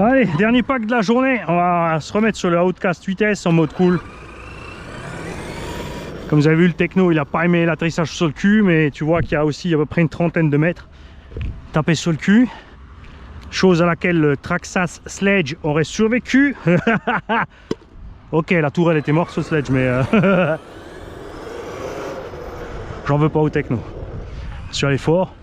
Allez, dernier pack de la journée, on va se remettre sur le Outcast 8S en mode cool. Comme vous avez vu, le techno il a pas aimé l'atterrissage sur le cul, mais tu vois qu'il y a aussi à peu près une trentaine de mètres tapé sur le cul, chose à laquelle le Traxxas Sledge aurait survécu. Ok, la tourelle était morte sur le Sledge, mais j'en veux pas au techno. Je suis allé fort,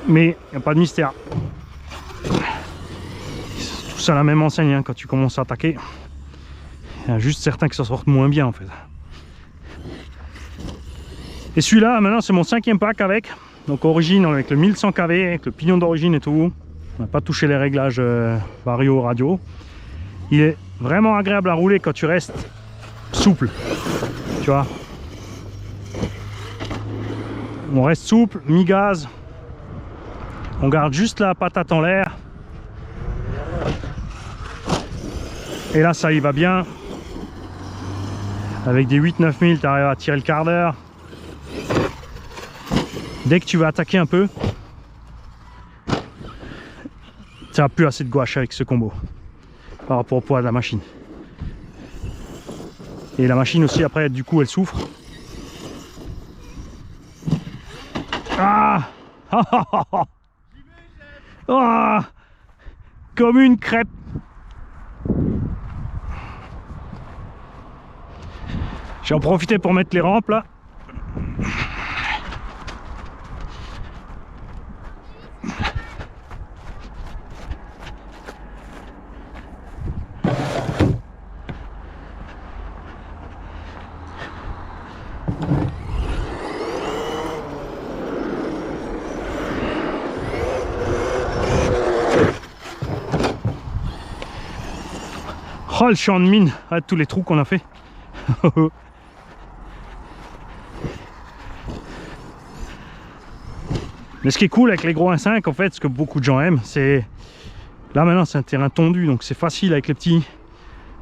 mais il n'y a pas de mystère. Tous à la même enseigne hein, quand tu commences à attaquer. Il y a juste certains qui s'en sortent moins bien en fait. Et celui-là, maintenant c'est mon 5e pack avec. Donc origine avec le 1100 kV, avec le pignon d'origine et tout. On n'a pas touché les réglages vario radio. Il est vraiment agréable à rouler quand tu restes souple. Tu vois. On reste souple, mi-gaz. On garde juste la patate en l'air. Et là ça y va bien. Avec des 8-9 000 tu arrives à tirer le quart d'heure. Dès que tu veux attaquer un peu, tu n'as plus assez de gouache avec ce combo par rapport au poids de la machine. Et la machine aussi après du coup elle souffre. Ah, ah, comme une crêpe. J'ai en profité pour mettre les rampes là. Oh le champ de mine, ah, tous les trous qu'on a fait. Mais ce qui est cool avec les gros 1.5 en fait, ce que beaucoup de gens aiment, c'est là maintenant c'est un terrain tondu donc c'est facile avec les petits,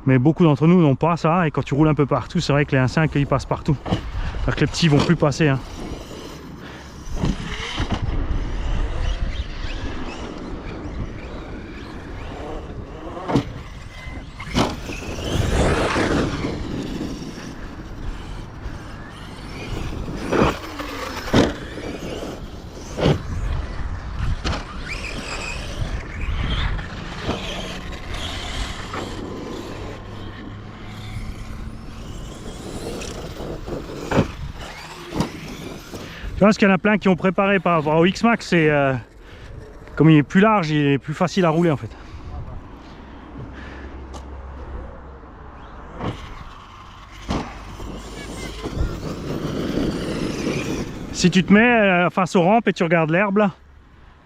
mais beaucoup d'entre nous n'ont pas ça et quand tu roules un peu partout c'est vrai que les 1.5 ils passent partout alors que les petits vont plus passer hein. Tu vois, parce qu'il y en a plein qui ont préparé par rapport au X-Max, c'est comme il est plus large, il est plus facile à rouler en fait. Si tu te mets face aux rampes et tu regardes l'herbe là,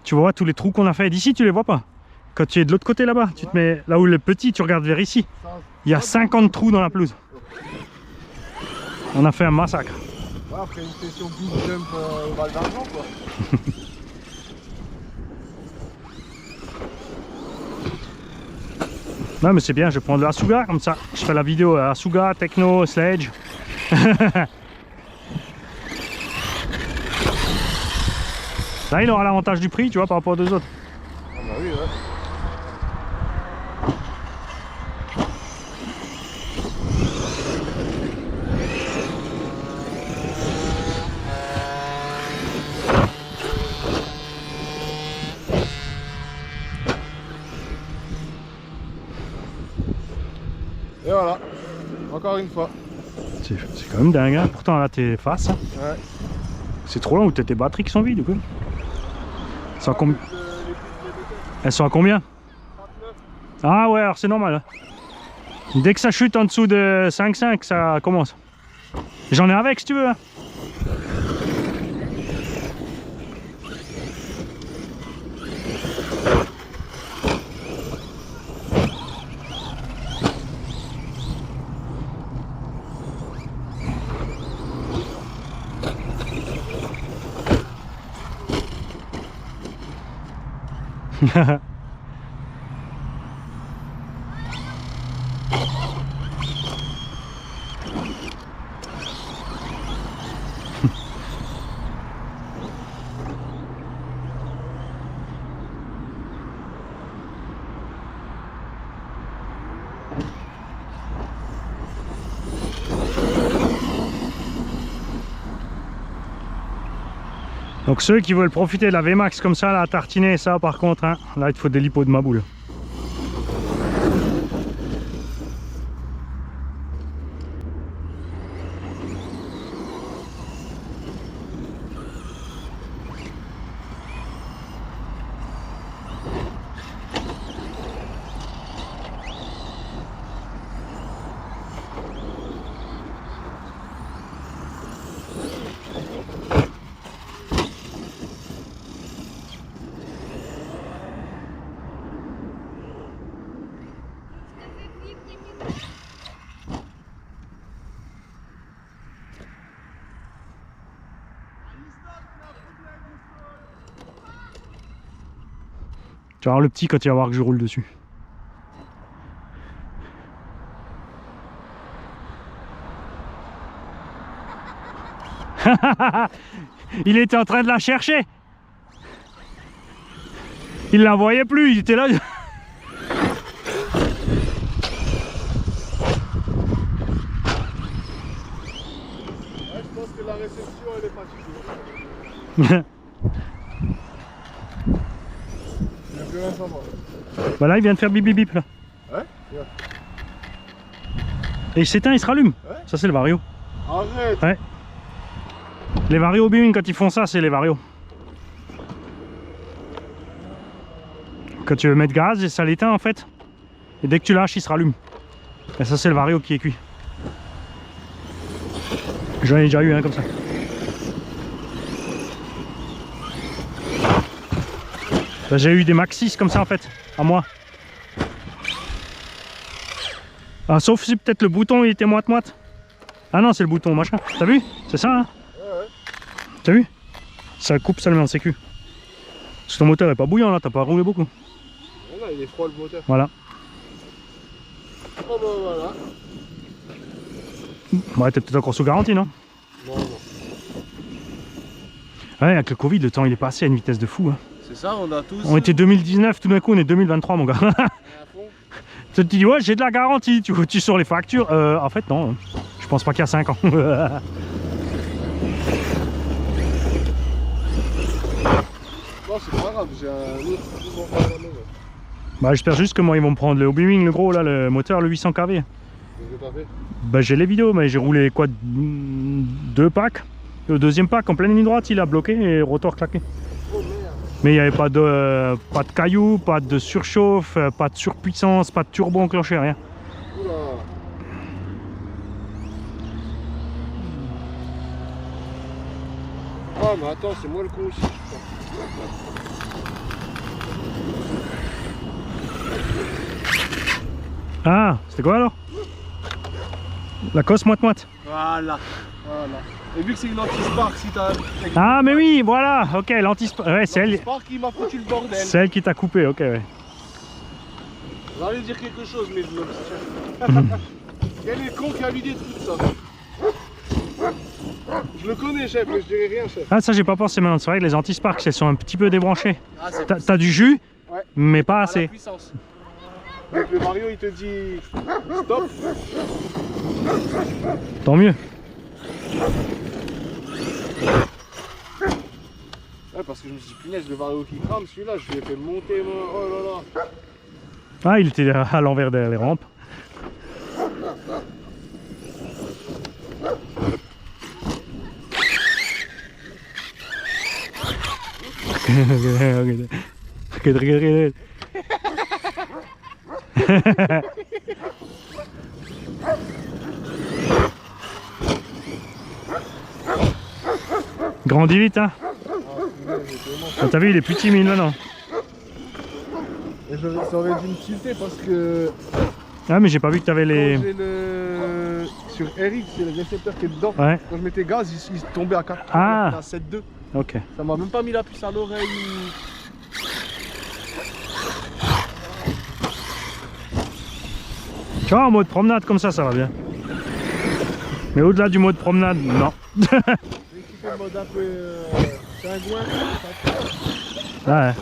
tu vois tous les trous qu'on a fait. D'ici tu les vois pas. Quand tu es de l'autre côté là-bas, tu te mets là où le petit, tu regardes vers ici. Il y a 50 trous dans la pelouse. On a fait un massacre. Ouais, après une session big jump au Val d'Argent quoi. Non mais c'est bien, je prends de la Asuga comme ça. Je fais la vidéo à Asuga, Techno, Sledge. Là il aura l'avantage du prix, tu vois, par rapport aux deux autres. Ah bah oui, ouais. Et voilà, encore une fois. C'est quand même dingue, hein. Pourtant là t'es face. Hein. Ouais. C'est trop long où t'as tes batteries qui sont vides ou quoi? Elles sont à combien? 39. Ah ouais, alors c'est normal. Hein. Dès que ça chute en dessous de 5,5, ça commence. J'en ai avec si tu veux. Hein. Donc ceux qui veulent profiter de la VMAX comme ça, là, à tartiner, ça par contre, hein, là il te faut des lipos de ma boule. Tu vas voir le petit quand il va voir que je roule dessus. Il était en train de la chercher. Il la voyait plus, il était là. Ouais, je pense que la réception elle est fatiguée. Il n'y a plus rien à savoir. Bah là il vient de faire bip bip bip là. Ouais, yeah. Et il s'éteint, il se rallume. Ouais. Ça c'est le vario. Arrête. Ouais. Les varios Bwing quand ils font ça, c'est les varios. Quand tu veux mettre gaz, ça l'éteint en fait. Et dès que tu lâches, il se rallume. Et ça c'est le vario qui est cuit. J'en ai déjà eu un comme ça. Bah, j'ai eu des Maxis comme ça en fait, à moi. Ah, sauf si peut-être le bouton il était moite-moite. Ah non, c'est le bouton machin. T'as vu? C'est ça hein? Ouais. T'as vu? Ça coupe seulement en sécu. Parce que ton moteur est pas bouillant là, t'as pas roulé beaucoup. Voilà, il est froid le moteur. Voilà. Oh bah voilà. Ouais, t'es peut-être encore sous garantie, non? Non, non. Ouais, avec le Covid, le temps il est passé à une vitesse de fou. Hein. C'est ça, on a tous. On était 2019, tout d'un coup on est 2023 mon gars. À fond. Tu te dis ouais j'ai de la garantie, tu vois sur les factures. En fait non, je pense pas qu'il y a 5 ans. Non, c'est pas grave, j'ai un autre mouvement à la maison. Bah j'espère juste que moi ils vont me prendre le Hobby-Wing, le gros là, le moteur, le 800 kV. Qu'est-ce que t'as fait? Bah j'ai les vidéos, mais j'ai roulé quoi, 2 packs. Le deuxième pack en pleine ligne droite il a bloqué et rotor claqué. Oh merde. Mais il n'y avait pas de cailloux, pas de surchauffe, pas de surpuissance, pas de turbo enclenché, rien. Oula. Ah mais attends, c'est moi le con aussi. Ah, c'était quoi alors? La cosse moite-moite. Voilà. Voilà. Et vu que c'est une anti-spark, si t'as... Ah mais oui, voilà, ok, l'anti-spark, ouais, c'est elle, L'anti-spark qui m'a foutu le bordel. celle qui t'a coupé, ok, ouais. J'allais dire quelque chose, mais je m'abstiens. Quel est le con qui a l'idée de tout ça? Je le connais, chef, mais je dirais rien, chef. Ah ça j'ai pas pensé maintenant, c'est vrai que les anti-sparks elles sont un petit peu débranchées. Ah, c'est T'as du jus, ouais, mais pas à la assez. puissance. Donc le Mario il te dit stop. Tant mieux. Ouais, parce que je me suis dit punaise, le Mario qui crame, celui-là, je lui ai fait monter moi. Oh là là. Ah il était à l'envers des rampes. Grandis vite hein. Ah, t'as vu il est plus timide maintenant. Et ça aurait dû me tilter parce que Ah mais j'ai pas vu que t'avais les... quand j'ai le... sur RX, c'est le récepteur qui est dedans. Ouais. Quand je mettais gaz, il tombait à 4. Ah. À 7.2. Ok. Ça m'a même pas mis la puce à l'oreille. Tu vois en mode promenade comme ça va bien. Mais au-delà du mode promenade, non. J'ai kiffé le mode un peu pingouin. Ouais.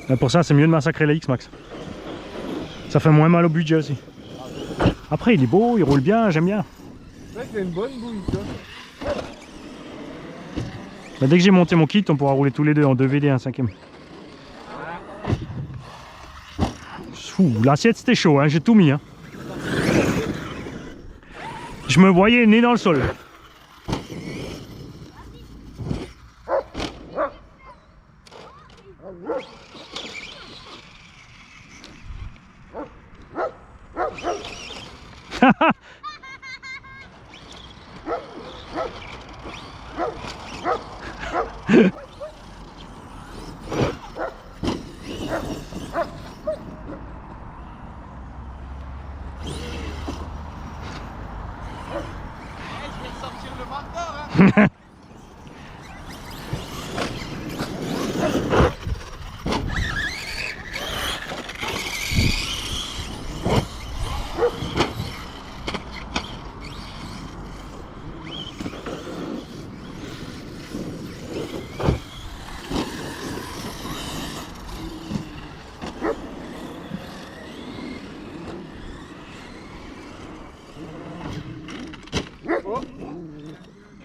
Mais pour ça c'est mieux de massacrer la X-Max. Ça fait moins mal au budget aussi. Après il est beau, il roule bien, j'aime bien. C'est vrai qu'il a une bonne bouille, tu vois. Bah, dès que j'ai monté mon kit, on pourra rouler tous les deux en 2 VD, un 5e. L'assiette c'était chaud, hein, j'ai tout mis. Hein. Je me voyais né dans le sol.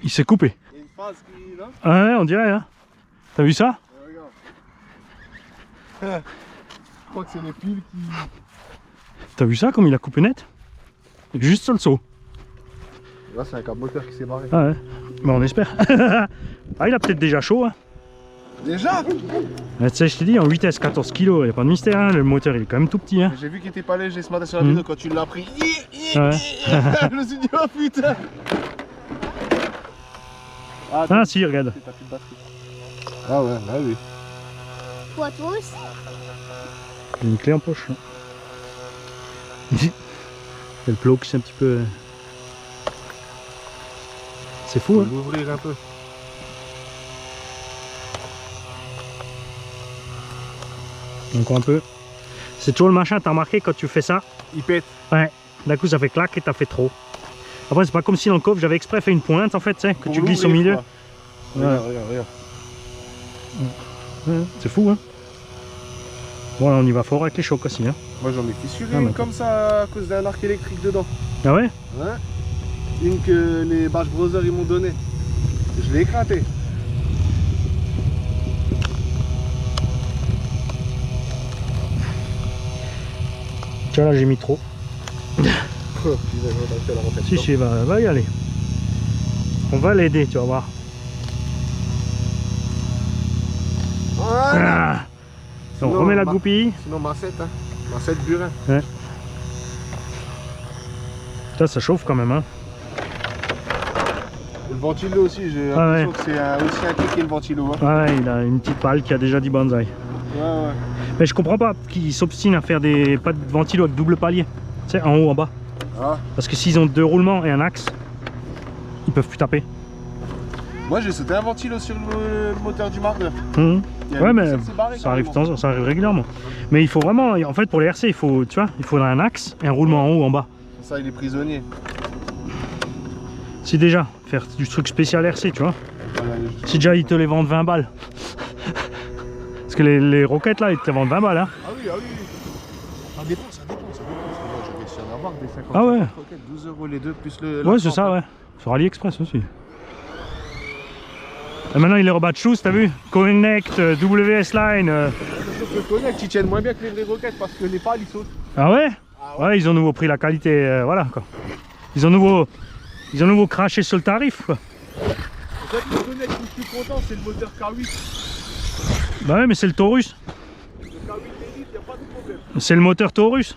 Il s'est coupé. Il y a une phase qui là. Ouais, on dirait. Hein. T'as vu ça? Regarde. Je crois que c'est les piles qui... T'as vu ça comme il a coupé net? Juste sur le saut. Là c'est un câble moteur qui s'est barré. Ah ouais. Bah on espère. Ah il a peut-être déjà chaud. Hein. Déjà? Tu sais, je t'ai dit en vitesse 14 kg, il n'y a pas de mystère. Hein. Le moteur il est quand même tout petit. Hein. J'ai vu qu'il était pas léger ce matin sur la vidéo quand tu l'as pris. Ouais. Je me suis dit oh putain. Ah si, regarde. Ah ouais, bah oui. Quoi, toi aussi? J'ai une clé en poche. Il y a le plot qui c'est un petit peu... C'est fou, hein. L'ouvrir un peu. Encore un peu. C'est toujours le machin, t'as remarqué quand tu fais ça? Il pète. Ouais. D'un coup ça fait clac et t'as fait trop. Après c'est pas comme si dans le coffre j'avais exprès fait une pointe en fait, tu sais, que tu glisses au milieu. Ouais. Regarde, regarde. Ouais, c'est fou, hein. Bon là on y va fort avec les chocs aussi, hein. Moi j'en ai fissuré Ah, une bah, comme ça à cause d'un arc électrique dedans. Ah ouais? Ouais. Une que les Bash Brothers ils m'ont donnée. Je l'ai éclaté. Tu vois là j'ai mis trop. Si, va y aller. On va l'aider, tu vas voir. Voilà. Ah. On remet la goupille. Sinon ma 7 hein. Ma 7 burin. Ouais. Ça chauffe quand même, hein. Le ventilo aussi, j'ai l'impression que c'est aussi un truc qui est le ventilo. Hein. Ouais, il a une petite pale qui a déjà dit bonsaï. Ouais. Mais je comprends pas qu'ils s'obstinent à faire pas de ventilo avec double palier. Tu sais, en haut, en bas. Ah. Parce que s'ils ont 2 roulements et un axe, ils peuvent plus taper. Moi j'ai sauté un ventilo sur le moteur du Mark 9. Ouais, mais ça arrive régulièrement. Mais il faut vraiment, en fait pour les RC, il faut, tu vois, il faudrait un axe et un roulement en haut, en bas. Ça il est prisonnier. Si déjà, faire du truc spécial RC, tu vois. Voilà, si déjà ils te les vendent 20 balles. Parce que les roquettes là, ils te les vendent 20 balles. Hein. Ah oui. Ça dépend. Moi j'ai réussi à en avoir des 50 ah ouais. roquettes, 12 € les deux plus le... Ouais, c'est ça, ouais. Sur AliExpress aussi. Et maintenant il est rebat de shoes, t'as vu? Connect, WS Line. Le Connect ils tiennent moins bien que les vraies roquettes parce que les pales ils sautent. Ah ouais? Ah Ouais, ils ont nouveau pris la qualité, voilà quoi. Ils ont nouveau craché sur le tarif quoi. En fait le Connect où je suis content c'est le moteur K8. Bah ouais, mais c'est le Taurus. Le K8 Elite, y'a pas de problème. C'est le moteur Taurus.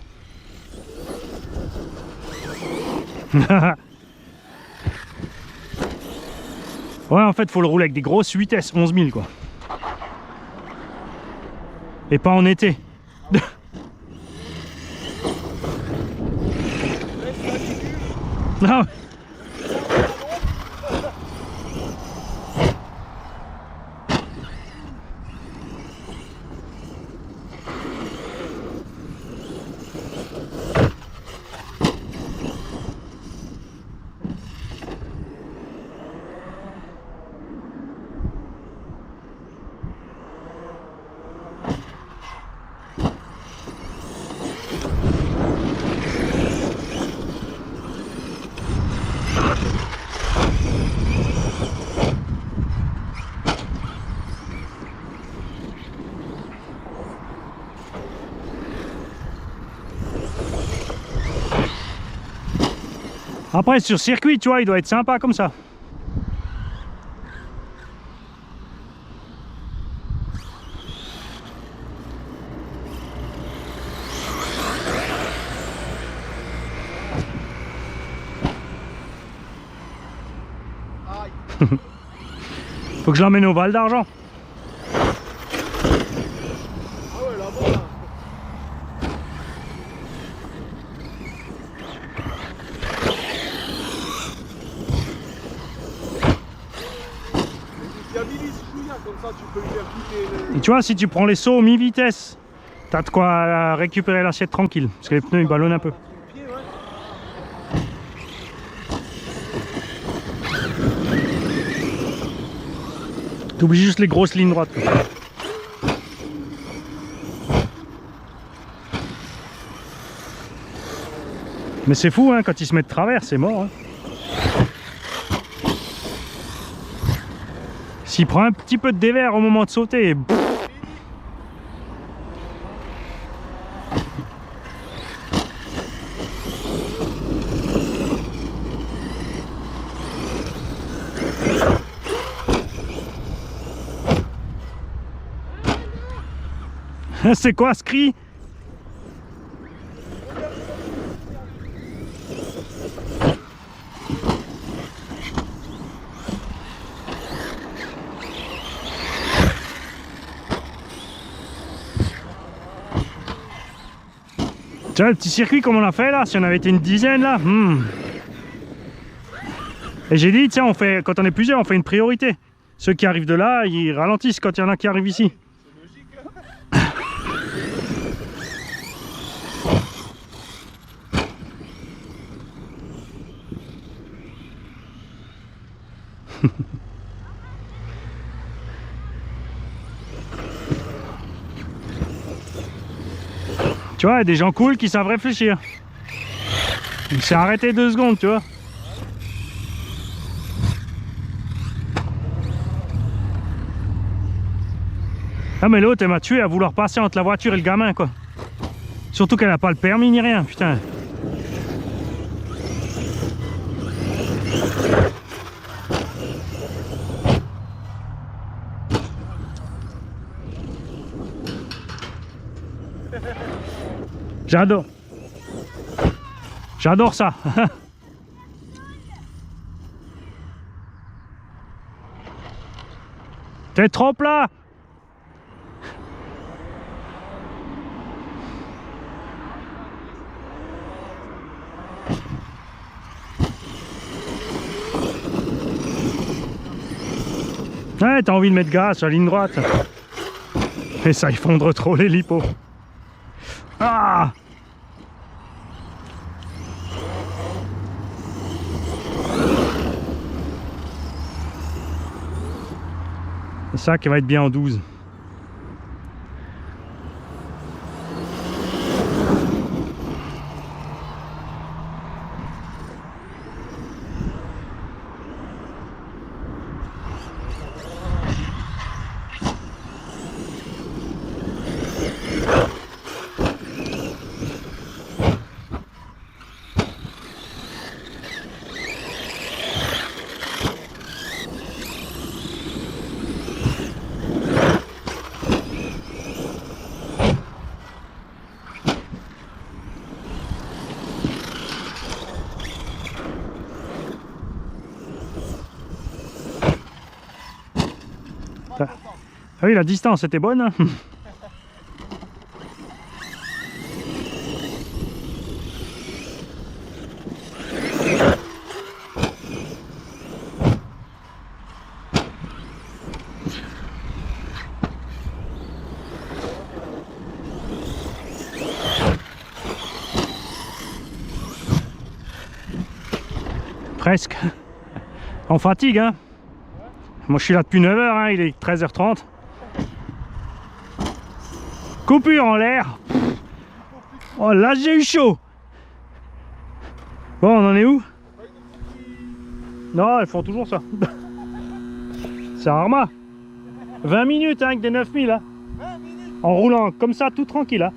Ouais, en fait, faut le rouler avec des grosses 8S, 11 000 quoi. Et pas en été. Ah ouais. Après sur circuit, tu vois, il doit être sympa comme ça. Faut que je l'emmène au Val d'Argent. Ah ouais, là-bas. Fiabilise chouïa, comme ça tu peux lui faire goûter. Et tu vois, si tu prends les sauts mi-vitesse, t'as de quoi récupérer l'assiette tranquille. Parce que les pneus ils ballonnent un peu. Pied, ouais. T'oublies juste les grosses lignes droites, quoi. Mais c'est fou, hein, quand il se met de travers, c'est mort. Hein. S'il prend un petit peu de dévers au moment de sauter, c'est quoi ce cri? Tu vois le petit circuit comme on a fait là, si on avait été une dizaine là. Et j'ai dit, tiens, on fait, quand on est plusieurs, on fait une priorité. Ceux qui arrivent de là, ils ralentissent quand il y en a qui arrivent ici. Tu vois, il y a des gens cool qui savent réfléchir. Il s'est arrêté 2 secondes, tu vois. Ah mais l'autre elle m'a tué à vouloir passer entre la voiture et le gamin quoi. Surtout qu'elle n'a pas le permis ni rien, putain. J'adore. J'adore ça. T'es trop plat. Ouais, t'as envie de mettre gaz sur la ligne droite. Et ça effondre trop les lipos. Ah! C'est ça qui va être bien en 12. Ah oui, la distance était bonne. Presque. On fatigue, hein. Moi je suis là depuis 9 h, hein, il est 13 h 30. Coupure en l'air. Oh là j'ai eu chaud. Bon, on en est où? Non, elles font toujours ça. C'est un Arma. 20 minutes hein, avec des 9000 hein. En roulant comme ça tout tranquille hein.